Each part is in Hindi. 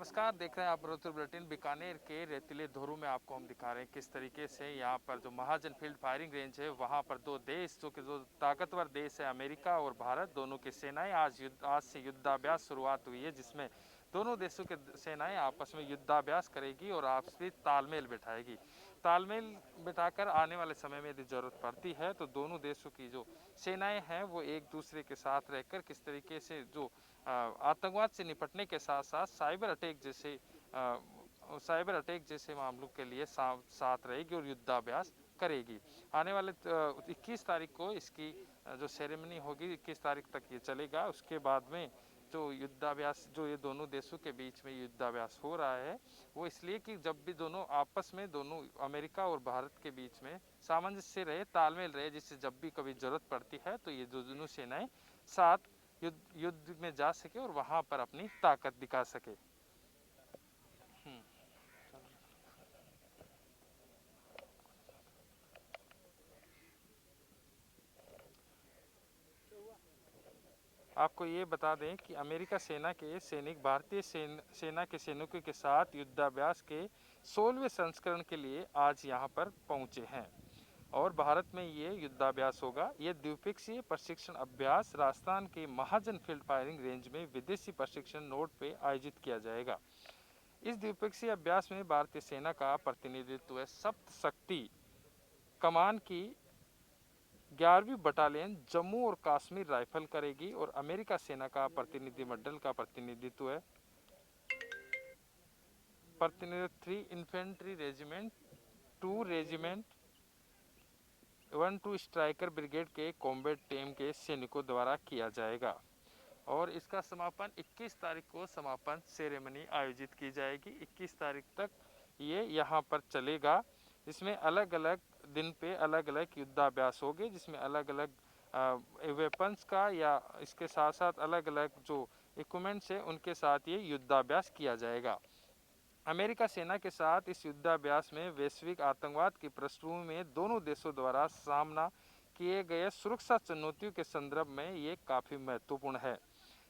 नमस्कार, देख रहे हैं आप बड़ौदा बुलेटिन। बीकानेर के रेतीले धोरू में आपको हम दिखा रहे हैं किस तरीके से यहाँ पर जो महाजन फील्ड फायरिंग रेंज है वहाँ पर दो देश जो ताकतवर देश है अमेरिका और भारत, दोनों की सेनाएं आज से युद्धाभ्यास शुरुआत हुई है, जिसमें दोनों देशों के सेनाएं आपस में युद्धाभ्यास करेगी और आपसी तालमेल बिठाएगी। तालमेल बिठाकर आने वाले समय में यदि जरूरत पड़ती है तो दोनों देशों की जो सेनाएं हैं वो एक दूसरे के साथ रहकर किस तरीके से जो आतंकवाद से निपटने के साथ साथ साइबर अटैक जैसे मामलों के लिए साथ रहेगी और युद्धाभ्यास करेगी। आने वाले 21 तारीख को इसकी जो सेरेमनी होगी, 21 तारीख तक ये चलेगा। उसके बाद में जो युद्धाभ्यास जो ये दोनों देशों के बीच में युद्धाभ्यास हो रहा है वो इसलिए कि जब भी दोनों आपस में दोनों अमेरिका और भारत के बीच में सामंजस्य रहे, तालमेल रहे, जिससे जब भी कभी जरूरत पड़ती है तो ये दोनों सेनाएं साथ युद्ध में जा सके और वहां पर अपनी ताकत दिखा सके। आपको ये बता दें कि अमेरिका सेना के सैनिक भारतीय सेना के सैनिकों के साथ युद्धाभ्यास के 16वें संस्करण के लिए आज यहाँ पर पहुँचे हैं और भारत में ये युद्धाभ्यास होगा। ये द्विपक्षीय प्रशिक्षण अभ्यास राजस्थान के महाजन फील्ड फायरिंग रेंज में विदेशी प्रशिक्षण नोड पे आयोजित किया जाएगा। इस द्विपक्षीय अभ्यास में भारतीय सेना का प्रतिनिधित्व सप्त शक्ति कमान की 11वीं बटालियन जम्मू और कश्मीर राइफल करेगी और अमेरिका सेना का प्रतिनिधिमंडल का प्रतिनिधित्व 3 infantry regiment, 2 regiment 1-2 striker brigade के कॉम्बैट टीम के सैनिकों द्वारा किया जाएगा और इसका समापन 21 तारीख को समापन सेरेमनी आयोजित की जाएगी। 21 तारीख तक ये यहाँ पर चलेगा, जिसमें अलग अलग दिन पे अलग अलग युद्धाभ्यास होंगे, जिसमें अलग अलग वेपन्स का या इसके साथ साथ अलग अलग जो इक्विपमेंट्स है उनके साथ ये युद्धाभ्यास किया जाएगा। अमेरिका सेना के साथ इस युद्धाभ्यास में वैश्विक आतंकवाद की पृष्ठभूमि में दोनों देशों द्वारा सामना किए गए सुरक्षा चुनौतियों के संदर्भ में ये काफ़ी महत्वपूर्ण है।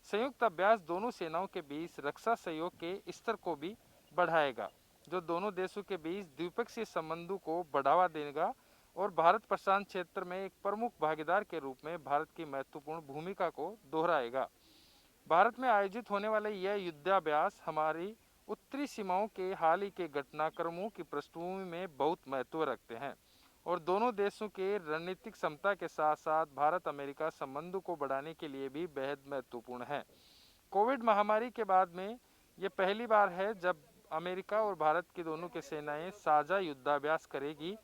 संयुक्त अभ्यास दोनों सेनाओं के बीच रक्षा सहयोग के स्तर को भी बढ़ाएगा, जो दोनों देशों के बीच द्विपक्षीय संबंधों को बढ़ावा देगा और भारत प्रशांत क्षेत्र में एक प्रमुख भागीदार के रूप में भारत की महत्वपूर्ण भूमिका को दोहराएगा। भारत में आयोजित होने वाले यह युद्धाभ्यास हमारी उत्तरी सीमाओं के हाल ही के घटनाक्रमों की पृष्ठभूमि में बहुत महत्व रखते हैं और दोनों देशों के रणनीतिक क्षमता के साथ साथ भारत अमेरिका संबंधों को बढ़ाने के लिए भी बेहद महत्वपूर्ण है। कोविड महामारी के बाद में ये पहली बार है जब अमेरिका और भारत की दोनों की सेनाएं साझा युद्धाभ्यास करेगी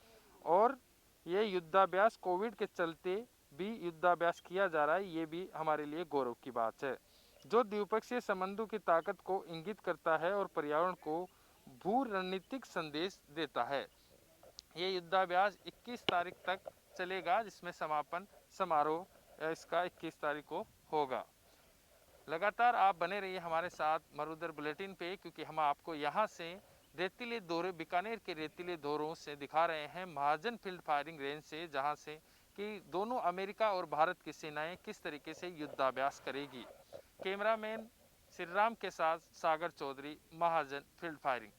और ये युद्धाभ्यास कोविड के चलते भी युद्धाभ्यास किया जा रहा है, ये भी हमारे लिए गौरव की बात है, जो द्विपक्षीय संबंधों की ताकत को इंगित करता है और पर्यावरण को भू रणनीतिक संदेश देता है। ये युद्धाभ्यास 21 तारीख तक चलेगा, जिसमें समापन समारोह इसका 21 तारीख को होगा। लगातार आप बने रहिए हमारे साथ मरुधर बुलेटिन पे, क्योंकि हम आपको यहाँ से रेतीले दौरे बीकानेर के रेतीले दौरों से दिखा रहे हैं महाजन फील्ड फायरिंग रेंज से, जहाँ से कि दोनों अमेरिका और भारत की सेनाएं किस तरीके से युद्धाभ्यास करेगी। कैमरामैन श्रीराम के साथ सागर चौधरी, महाजन फील्ड फायरिंग।